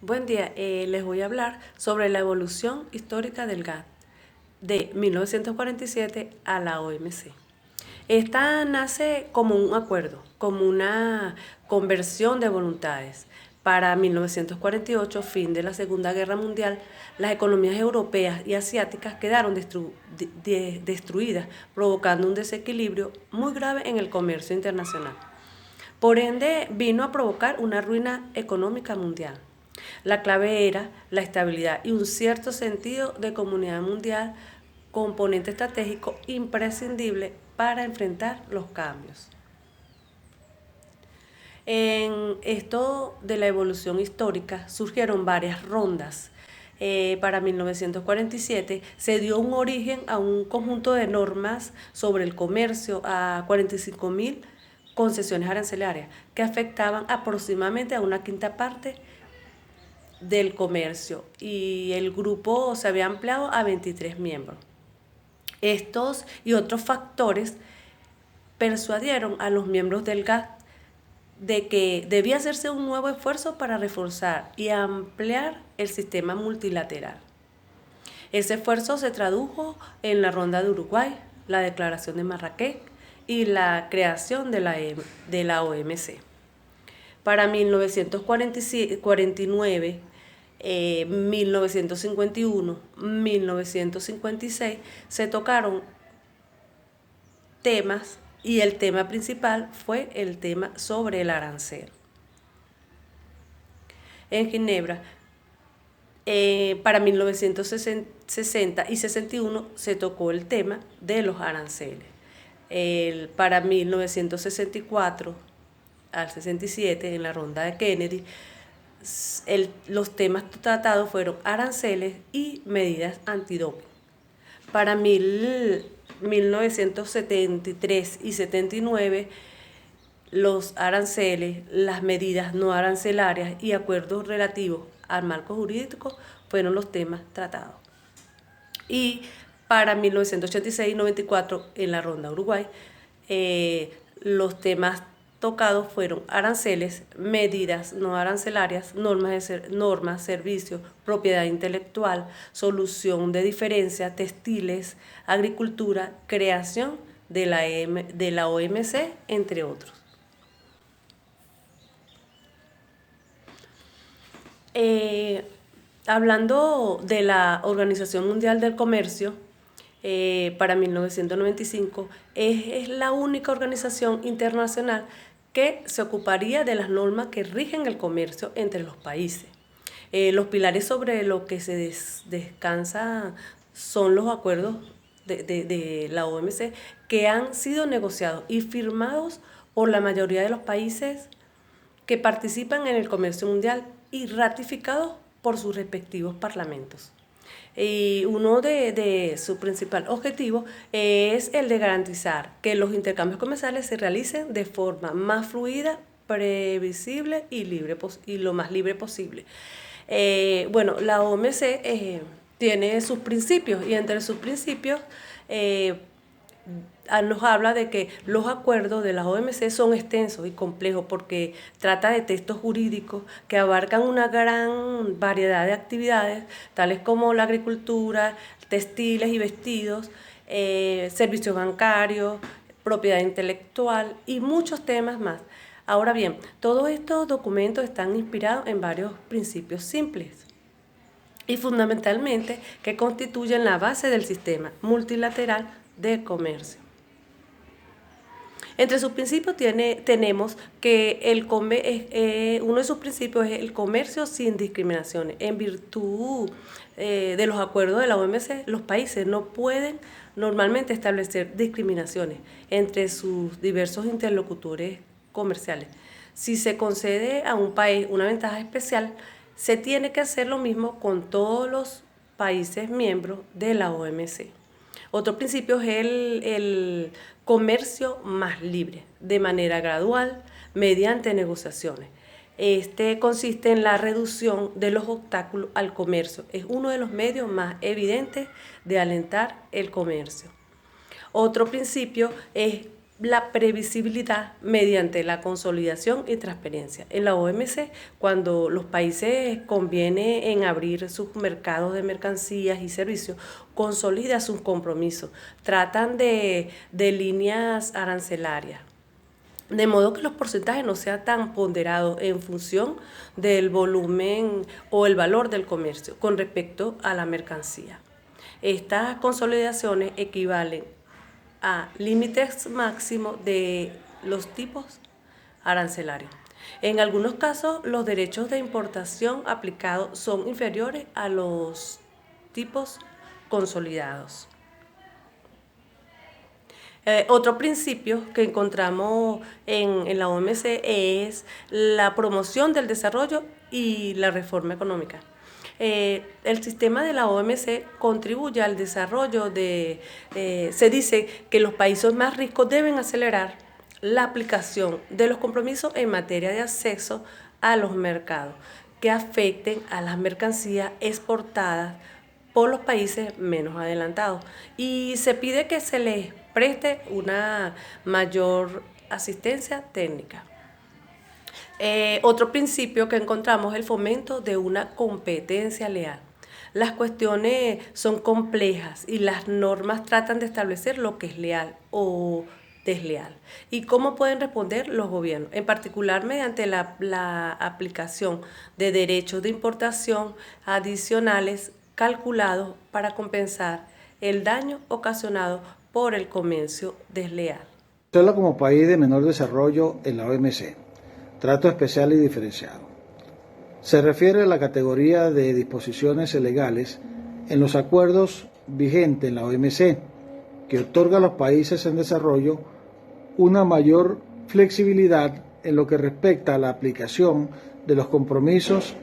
Buen día, les voy a hablar sobre la evolución histórica del GATT de 1947 a la OMC. Esta nace como un acuerdo, como una conversión de voluntades. Para 1948, fin de la Segunda Guerra Mundial, las economías europeas y asiáticas quedaron destruidas, provocando un desequilibrio muy grave en el comercio internacional. Por ende, vino a provocar una ruina económica mundial. La clave era la estabilidad y un cierto sentido de comunidad mundial, componente estratégico imprescindible para enfrentar los cambios. En esto de la evolución histórica surgieron varias rondas. Para 1947 se dio un origen a un conjunto de normas sobre el comercio, a 45.000 concesiones arancelarias que afectaban aproximadamente a una quinta parte del comercio, y el grupo se había ampliado a 23 miembros. Estos y otros factores persuadieron a los miembros del GATT de que debía hacerse un nuevo esfuerzo para reforzar y ampliar el sistema multilateral. Ese esfuerzo se tradujo en la Ronda de Uruguay, la Declaración de Marrakech y la creación de la OMC. Para 1949, 1951, 1956 se tocaron temas, y el tema principal fue el tema sobre el arancel. En Ginebra, para 1960 y 61 se tocó el tema de los aranceles. Para 1964 al 67, en la ronda de Kennedy, los temas tratados fueron aranceles y medidas antidoping. Para 1973 y 79, los aranceles, las medidas no arancelarias y acuerdos relativos al marco jurídico fueron los temas tratados. Y para 1986 y 94, en la ronda Uruguay, los temas tocados fueron aranceles, medidas no arancelarias, normas, servicios, propiedad intelectual, solución de diferencias, textiles, agricultura, creación de la OMC, entre otros. Hablando de la Organización Mundial del Comercio, para 1995, es la única organización internacional que se ocuparía de las normas que rigen el comercio entre los países. Los pilares sobre los que se descansa son los acuerdos de la OMC, que han sido negociados y firmados por la mayoría de los países que participan en el comercio mundial y ratificados por sus respectivos parlamentos. Y uno de sus principales objetivos es el de garantizar que los intercambios comerciales se realicen de forma más fluida, previsible y lo más libre posible. La OMC tiene sus principios, y entre sus principios nos habla de que los acuerdos de la OMC son extensos y complejos porque trata de textos jurídicos que abarcan una gran variedad de actividades, tales como la agricultura, textiles y vestidos, servicios bancarios, propiedad intelectual y muchos temas más. Ahora bien, todos estos documentos están inspirados en varios principios simples y fundamentalmente que constituyen la base del sistema multilateral de comercio. Entre sus principios tenemos que uno de sus principios es el comercio sin discriminaciones. En virtud de los acuerdos de la OMC, los países no pueden normalmente establecer discriminaciones entre sus diversos interlocutores comerciales. Si se concede a un país una ventaja especial, se tiene que hacer lo mismo con todos los países miembros de la OMC. Otro principio es el comercio más libre, de manera gradual, mediante negociaciones. Este consiste en la reducción de los obstáculos al comercio. Es uno de los medios más evidentes de alentar el comercio. Otro principio es la previsibilidad mediante la consolidación y transparencia. En la OMC, cuando los países conviene en abrir sus mercados de mercancías y servicios, consolidan sus compromisos, tratan de líneas arancelarias, de modo que los porcentajes no sean tan ponderados en función del volumen o el valor del comercio con respecto a la mercancía. Estas consolidaciones equivalen a límites máximos de los tipos arancelarios. En algunos casos, los derechos de importación aplicados son inferiores a los tipos consolidados. Otro principio que encontramos en la OMC es la promoción del desarrollo y la reforma económica. El sistema de la OMC contribuye al desarrollo se dice que los países más ricos deben acelerar la aplicación de los compromisos en materia de acceso a los mercados que afecten a las mercancías exportadas por los países menos adelantados, y se pide que se les preste una mayor asistencia técnica. Otro principio que encontramos es el fomento de una competencia leal. Las cuestiones son complejas y las normas tratan de establecer lo que es leal o desleal y cómo pueden responder los gobiernos, en particular mediante la aplicación de derechos de importación adicionales calculados para compensar el daño ocasionado por el comercio desleal. Venezuela como país de menor desarrollo en la OMC, trato especial y diferenciado. Se refiere a la categoría de disposiciones legales en los acuerdos vigentes en la OMC, que otorga a los países en desarrollo una mayor flexibilidad en lo que respecta a la aplicación de los compromisos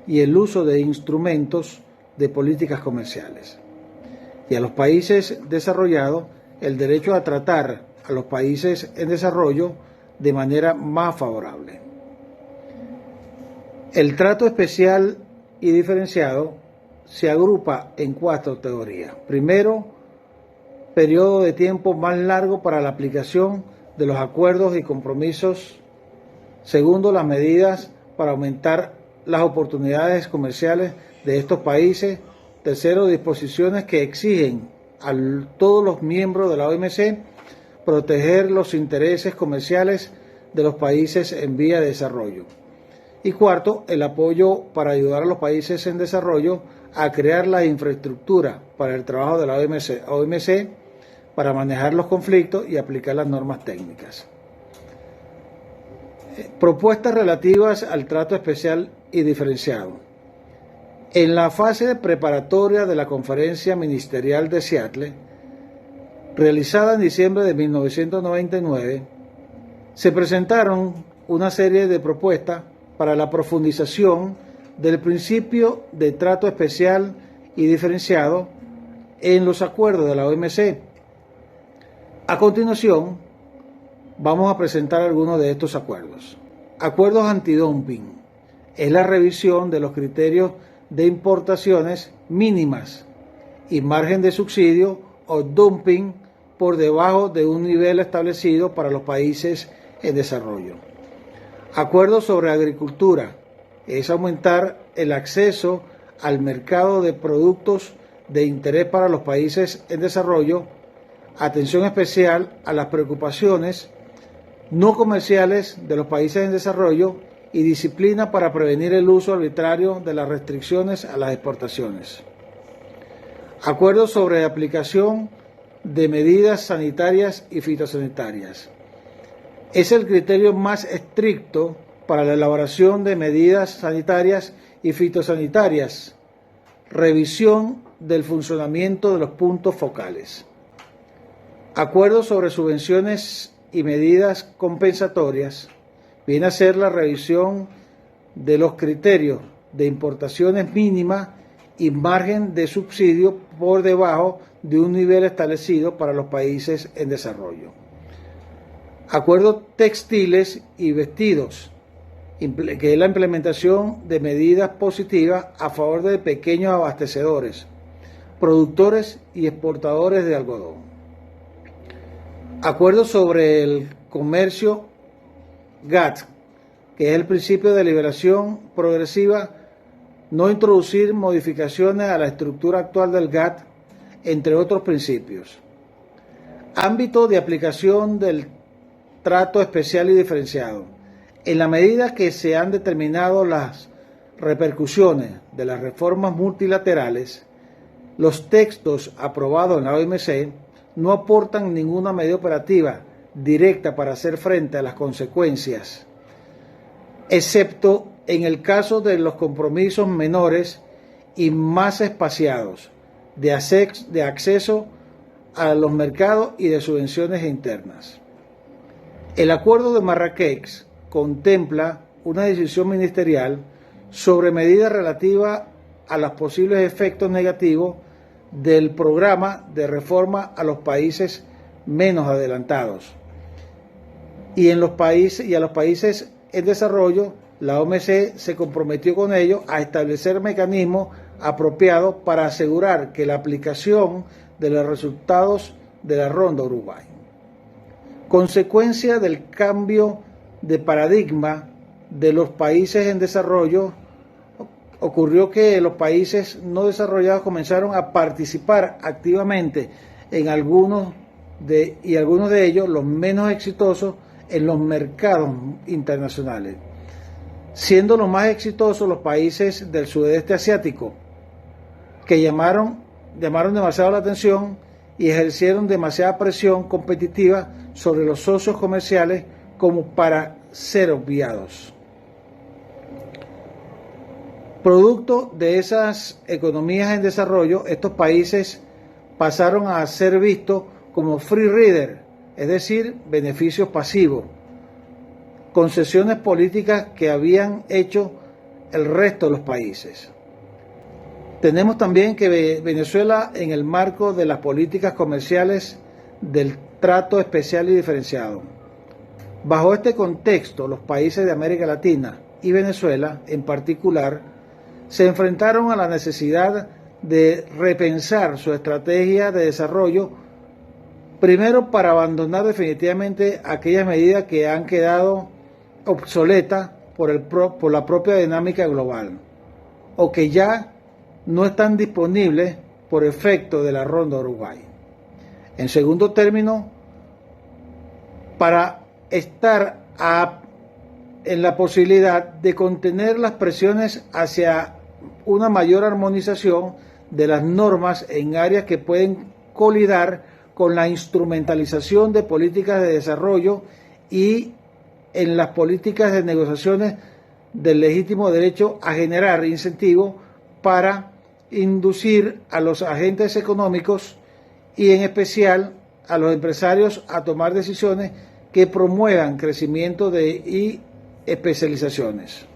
y el uso de instrumentos de políticas comerciales. Y a los países desarrollados el derecho a tratar a los países en desarrollo de manera más favorable. El trato especial y diferenciado se agrupa en 4 teorías. Primero, periodo de tiempo más largo para la aplicación de los acuerdos y compromisos. Segundo, las medidas para aumentar las oportunidades comerciales de estos países. Tercero, disposiciones que exigen a todos los miembros de la OMC proteger los intereses comerciales de los países en vía de desarrollo. Y cuarto, el apoyo para ayudar a los países en desarrollo a crear la infraestructura para el trabajo de la OMC para manejar los conflictos y aplicar las normas técnicas. Propuestas relativas al trato especial y diferenciado. En la fase preparatoria de la Conferencia Ministerial de Seattle, realizada en diciembre de 1999, se presentaron una serie de propuestas para la profundización del principio de trato especial y diferenciado en los acuerdos de la OMC. A continuación, vamos a presentar algunos de estos acuerdos. Acuerdos antidumping. Es la revisión de los criterios de importaciones mínimas y margen de subsidio o dumping por debajo de un nivel establecido para los países en desarrollo. Acuerdo sobre agricultura. Es aumentar el acceso al mercado de productos de interés para los países en desarrollo. Atención especial a las preocupaciones no comerciales de los países en desarrollo y disciplina para prevenir el uso arbitrario de las restricciones a las exportaciones. Acuerdo sobre aplicación de medidas sanitarias y fitosanitarias. Es el criterio más estricto para la elaboración de medidas sanitarias y fitosanitarias. Revisión del funcionamiento de los puntos focales. Acuerdo sobre subvenciones y medidas compensatorias. Viene a ser la revisión de los criterios de importaciones mínimas y margen de subsidio por debajo de un nivel establecido para los países en desarrollo. Acuerdos textiles y vestidos, que es la implementación de medidas positivas a favor de pequeños abastecedores, productores y exportadores de algodón. Acuerdo sobre el comercio GATT, que es el principio de liberación progresiva, no introducir modificaciones a la estructura actual del GATT, entre otros principios. Ámbito de aplicación del trato especial y diferenciado. En la medida que se han determinado las repercusiones de las reformas multilaterales, los textos aprobados en la OMC no aportan ninguna medida operativa directa para hacer frente a las consecuencias, excepto en el caso de los compromisos menores y más espaciados de acceso a los mercados y de subvenciones internas. El Acuerdo de Marrakech contempla una decisión ministerial sobre medidas relativas a los posibles efectos negativos del programa de reforma a los países menos adelantados. Y a los países en desarrollo, la OMC se comprometió con ellos a establecer mecanismos apropiados para asegurar que la aplicación de los resultados de la Ronda Uruguay. Consecuencia del cambio de paradigma de los países en desarrollo, ocurrió que los países no desarrollados comenzaron a participar activamente en algunos de ellos, los menos exitosos, en los mercados internacionales, siendo los más exitosos los países del sudeste asiático, que llamaron demasiado la atención y ejercieron demasiada presión competitiva sobre los socios comerciales como para ser obviados. Producto de esas economías en desarrollo, estos países pasaron a ser vistos como free rider, es decir, beneficios pasivos, concesiones políticas que habían hecho el resto de los países. Tenemos también que Venezuela, en el marco de las políticas comerciales del trato especial y diferenciado. Bajo este contexto, los países de América Latina y Venezuela, en particular, se enfrentaron a la necesidad de repensar su estrategia de desarrollo, primero para abandonar definitivamente aquellas medidas que han quedado obsoletas por la propia dinámica global, o que ya no están disponibles por efecto de la Ronda Uruguay. En segundo término, para estar en la posibilidad de contener las presiones hacia una mayor armonización de las normas en áreas que pueden colidar con la instrumentalización de políticas de desarrollo y en las políticas de negociaciones del legítimo derecho a generar incentivos para inducir a los agentes económicos y en especial a los empresarios a tomar decisiones que promuevan crecimiento y especializaciones.